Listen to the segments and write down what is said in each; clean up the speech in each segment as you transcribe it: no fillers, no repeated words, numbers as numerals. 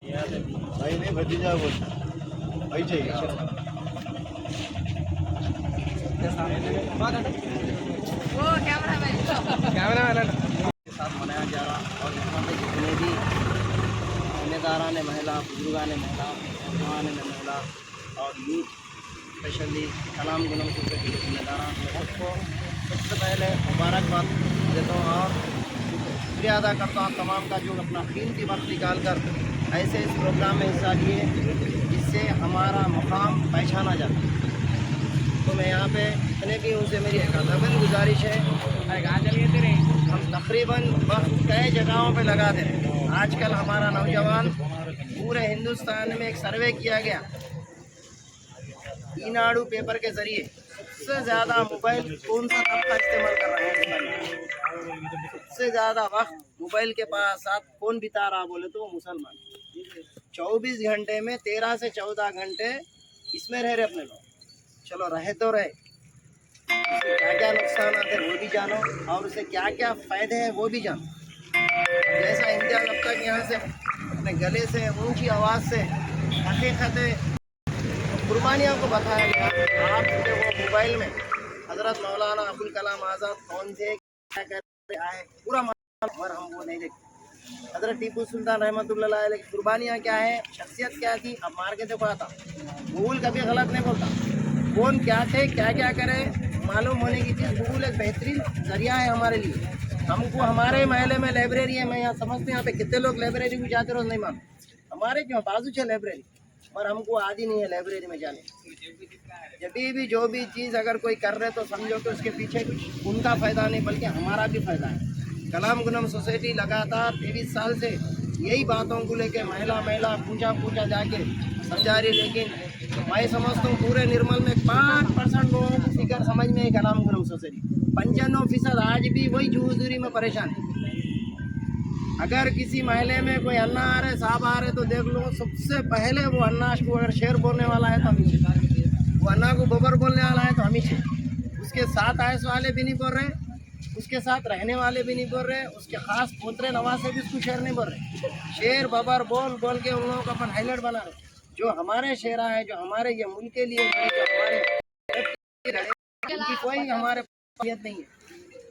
भाई नहीं भतीजा वो भाई चाहिए। वो कैमरा मैन के साथ मनाया जा रहा और यहाँ पे जितने भी जिम्मेदारान ने महिला, बुजुर्गान ने महिला, नौजवान ने महिला और यूथ स्पेशली कलाम गुनम सोसाइटी के जिम्मेदारान सबको सबसे पहले मुबारकबाद देता हूँ और शुक्रिया अदा करता हूँ तमाम का जो अपना कीमती वक्त निकाल कर ऐसे इस प्रोग्राम में हिस्सा लिए जिससे हमारा मुकाम पहचाना जाता है। तो मैं यहाँ पे इतने भी उनसे मेरी एक अदबन गुजारिश है, हम तकरीबन वक्त कई जगहों पे लगा दे रहे हैं। आजकल हमारा नौजवान पूरे हिंदुस्तान में एक सर्वे किया गया ईनाडू पेपर के ज़रिए सबसे ज़्यादा मोबाइल कौन सा तबका इस्तेमाल कर रहा है हिंदुस्तान में, सबसे ज़्यादा वक्त मोबाइल के पास साथ कौन बिता रहा बोले तो वो मुसलमान। 24 घंटे में 13 से 14 घंटे इसमें रह रहे अपने लोग। चलो रहे तो रहे, इसके क्या क्या नुकसान है वो भी जानो और उसे क्या क्या फ़ायदे हैं वो भी जानो। जैसा इम्तियाज़ अब तक यहाँ से अपने गले से ऊंची आवाज़ से हकीकत कुर्बानियों को बताया गया। आप वो मोबाइल में हज़रत मौलाना अबुल कलाम आज़ाद कौन थे, क्या करते आए, पूरा मगर हम वो नहीं देखते। हज़रत टीपू सुल्तान रहमतुल्लाह अलैह की कुर्बानियाँ क्या है, शख्सियत क्या थी, अब मार के देखो आता गूगल कभी गलत नहीं बोलता। कौन क्या थे, क्या क्या करे मालूम होने की चीज़ गूगल एक बेहतरीन ज़रिया है हमारे लिए। हमको हमारे महल्ले में लाइब्रेरी है, मैं यहाँ समझते हैं यहाँ पे कितने लोग लाइब्रेरी में जाते रोज़ नहीं मानते, हमारे क्यों बाजू है लाइब्रेरी, पर हमको आदि नहीं है लाइब्रेरी में जाने। जब भी जो भी चीज़ अगर कोई कर रहे तो समझो कि उसके पीछे कुछ उनका फ़ायदा नहीं बल्कि हमारा भी फ़ायदा है। कलाम गुनम सोसाइटी लगातार 23 साल से यही बातों को लेके महिला पूछा जाके समझा रही, लेकिन मैं समझता हूँ पूरे निर्मल में 5% लोगों को फिक्र समझ में है कलाम गुनम सोसाइटी, 95% आज भी वही जूझदूरी में परेशान है। अगर किसी महल्ले में कोई अन्ना आ रहे साहब आ रहे तो देख लो सबसे पहले वो अन्ना को अगर शेर बोलने वाला है तो हम ही, वो अन्ना को बबर बोलने वाला है तो हम ही, उसके साथ आयस वाले भी नहीं बोल रहे, उसके साथ रहने वाले भी नहीं बोल रहे, उसके खास पोतरे नवासे भी उसको शेर नहीं बोल रहे। शेर बबर बोल बोल के उन लोगों को अपन हाईलाइट बना रहे। जो हमारे शेरा है, जो हमारे ये मुल्क के लिए है, जो हमारे उनकी कोई हमारे नहीं है।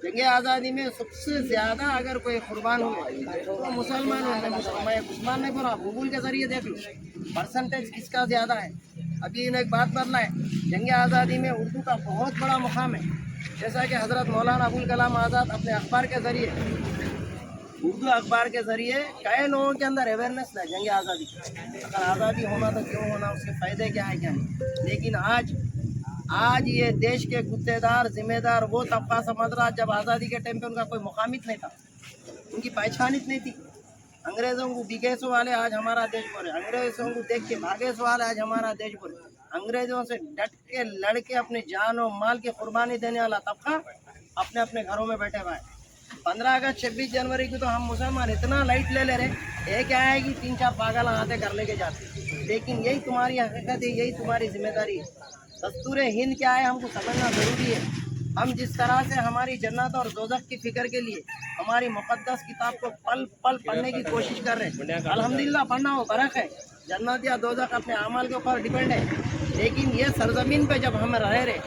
जंग आज़ादी में सबसे ज़्यादा अगर कोई कुर्बान हुए तो मुसलमान होते हैं। मैं मुसलमान नहीं बोला, गूगल के ज़रिए देख लो परसेंटेज किसका ज़्यादा है। अभी इन्हें एक बात बदला है, जंग आज़ादी में उर्दू का बहुत बड़ा मुकाम है। जैसा कि हज़रत मौलाना अबुल कलाम आज़ाद अपने अखबार के ज़रिए, उर्दू अखबार के ज़रिए कई लोगों के अंदर अवेयरनेस है जंग आज़ादी। अगर आज़ादी होना तो क्यों होना, उसके फ़ायदे क्या है क्या नहीं। लेकिन आज ये देश के गुत्तेदार जिम्मेदार वो तबका समझ रहा, जब आज़ादी के टाइम पे उनका कोई मुकामित नहीं था, उनकी पहचानित नहीं थी। अंग्रेज़ों को बिगेसों वाले आज हमारा देश बोले, अंग्रेज़ों को देख के भागेसों वाले आज हमारा देश बोले। अंग्रेज़ों से डट के लड़ के अपनी जान और माल की कुर्बानी देने वाला तबका अपने अपने घरों में बैठे हुआ है। 15 अगस्त 26 जनवरी को तो हम मुसलमान इतना लाइट ले रहे, ये क्या है कि 3-4 पागल आते कर लेके जाते, लेकिन यही तुम्हारी हकीकत है, यही तुम्हारी जिम्मेदारी है। दस्तूर हिंद क्या है हमको समझना ज़रूरी है। हम जिस तरह से हमारी जन्नत और दोज़ख की फ़िक्र के लिए हमारी मुक़द्दस किताब को पल पल पढ़ने की कोशिश कर रहे हैं, अल्हम्दुलिल्लाह पढ़ना हो बरक़ है, जन्नत या दोज़ख अपने अमाल के ऊपर डिपेंड है। लेकिन ये सरज़मीन पे जब हम रह रहे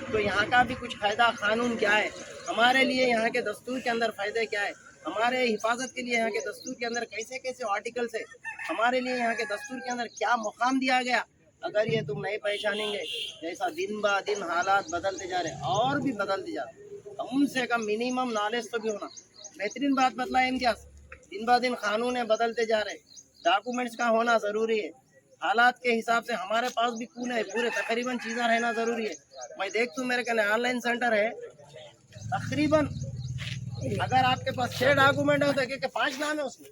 तो यहाँ का भी कुछ फ़ायदा कानून क्या है, हमारे लिए यहाँ के दस्तूर के अंदर फ़ायदे क्या है, हमारे हिफाजत के लिए यहाँ के दस्तूर के अंदर कैसे कैसे आर्टिकल्स है, हमारे लिए यहाँ के दस्तूर के अंदर क्या मुकाम दिया गया। अगर ये तुम नहीं पहचानेंगे, जैसा दिन ब दिन हालात बदलते जा रहे और भी बदलते जा रहे, कम से कम मिनिमम नॉलेज तो भी होना। बेहतरीन बात बतलाए इम्तियाज़, दिन ब दिन कानून बदलते जा रहे, डॉक्यूमेंट्स का होना ज़रूरी है। हालात के हिसाब से हमारे पास भी पूरे तकरीबन चीज़ें रहना ज़रूरी है। मैं देखता हूँ मेरे कहने ऑनलाइन सेंटर है, तकरीबन अगर आपके पास 6 डॉक्यूमेंट है तो एक 5 नाम है उसमें,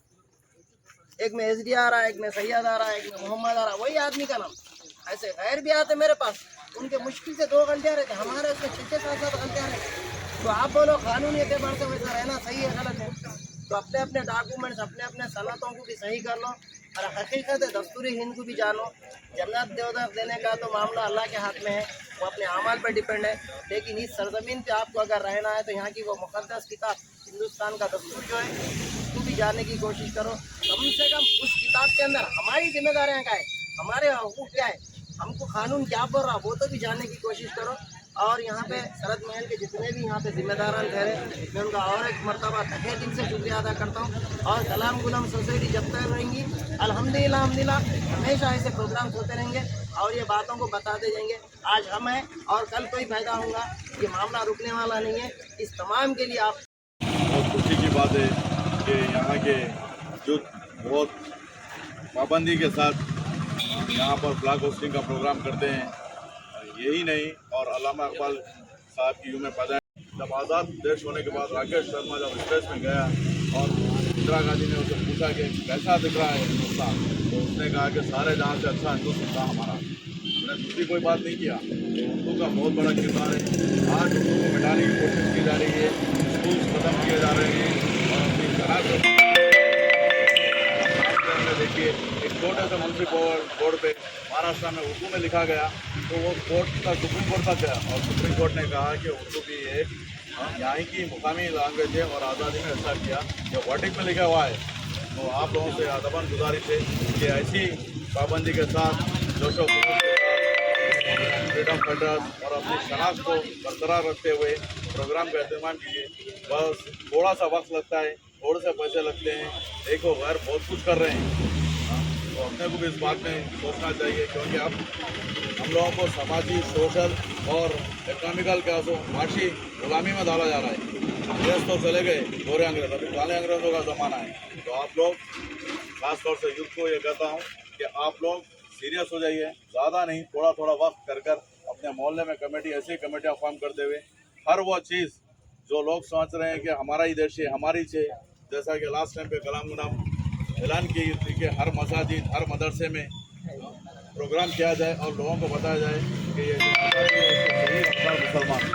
एक में एसडी आ रहा है, एक में सैयद आ रहा है, एक में मोहम्मद आ रहा है, वही आदमी का नाम। ऐसे गैर भी आते मेरे पास, उनके मुश्किल से 2 घंटे आ रहे थे, हमारे उसमें 6-7 घंटे आ रहे थे। तो आप बोलो कानूनी एतबार से वैसा रहना सही है गलत है, तो अपने अपने डॉक्यूमेंट्स अपने अपने सनतों को भी सही कर लो और हकीकत है दस्तूरी हिंद को भी जानो। जन्नत दोज़ख देने का तो मामला अल्लाह के हाथ में है, वो अपने अमाल पर डिपेंड है। लेकिन इस सरजमीन पे आपको अगर रहना है तो यहाँ की वो मुक़द्दस किताब हिंदुस्तान का दस्तूर जो है उसको भी भी जानने की कोशिश करो। कम से कम उस किताब के अंदर हमारी जिम्मेदारियां क्या है, हमारे हकूक क्या है, हमको कानून क्या बोल रहा वो तो भी जानने की कोशिश करो। और यहाँ पे शरद महल के जितने भी यहाँ पे जिम्मेदारान ठहरे, मैं उनका और एक मरतबा तहे दिल से शुक्रिया अदा करता हूँ। और कलाम गुलाम सोसाइटी जब तक रहेंगी अल्हम्दुलिल्लाह हमेशा ऐसे प्रोग्राम्स होते रहेंगे और ये बातों को बताते जाएंगे। आज हम हैं और कल कोई फायदा होगा, ये मामला रुकने वाला नहीं है। इस तमाम के लिए आप बहुत खुशी की बात है कि यहाँ के जो बहुत पाबंदी के साथ यहाँ पर फ्लैग होस्टिंग का प्रोग्राम करते हैं। यही नहीं, और अल्लामा इकबाल साहब की यूं में पैदा जब आज़ाद देश होने के बाद राकेश शर्मा जब स्टेज में गया और इंदिरा गांधी ने उसे पूछा कि कैसा दिख रहा है हिंदुस्तान, तो उसने कहा कि सारे जहाँ से अच्छा हिंदुस्तान था हमारा। उसने दूसरी कोई बात नहीं किया। उर्दू का बहुत बड़ा किरदार है। आज उर्दू को मिटाने की कोशिश की जा रही है, स्कूल खत्म किए जा रहे हैं और अपनी शनाख्त देखिए एक छोटे से मुंशी बोर्ड पे महाराष्ट्र में उर्दू में लिखा गया, तो वो कोर्ट का सुप्रीम कोर्ट तक गया और सुप्रीम कोर्ट ने कहा कि उर्दू भी एक यहाँ की मुकामी लैंग्वेज है और आज़ादी में ऐसा किया जो वर्डिक में लिखा हुआ है। तो आप लोगों से अदबन गुजारिश है कि ऐसी पाबंदी के साथ जोशो फ्रीडम फाइटर्स और अपनी शनाख्त को बरकरार रखते हुए प्रोग्राम का एहतमाम कीजिए। बस थोड़ा सा वक्त लगता है, थोड़े से पैसे लगते हैं, देखो गैर बहुत कुछ कर रहे हैं, तो अपने को भी इस बात में सोचना चाहिए, क्योंकि अब हम लोगों को समाजी, सोशल और इकोनॉमिकल क्या सो माशी गुलामी में डाला जा रहा है। अंग्रेज तो चले गए, गोरे अंग्रेज, अभी काले अंग्रेजों का ज़माना है। तो आप लोग खासतौर से यूथ को ये कहता हूँ कि आप लोग सीरियस हो जाइए, ज़्यादा नहीं, थोड़ा थोड़ा वक्त कर कर अपने मोहल्ले में कमेटी, ऐसी कमेटियाँ फॉर्म करते हुए हर वो चीज़ जो लोग समझ रहे हैं कि हमारा ही देश है, हमारी से, जैसा कि लास्ट टाइम पे कलाम गुलाम ऐलान की थी कि हर मसाजिद, हर मदरसे में प्रोग्राम किया जाए और लोगों को बताया जाए कि ये मुसलमान।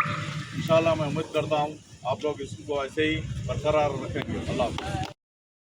इंशाल्लाह मैं उम्मीद करता हूँ आप लोग इसको ऐसे ही बरकरार रखेंगे। अल्लाह।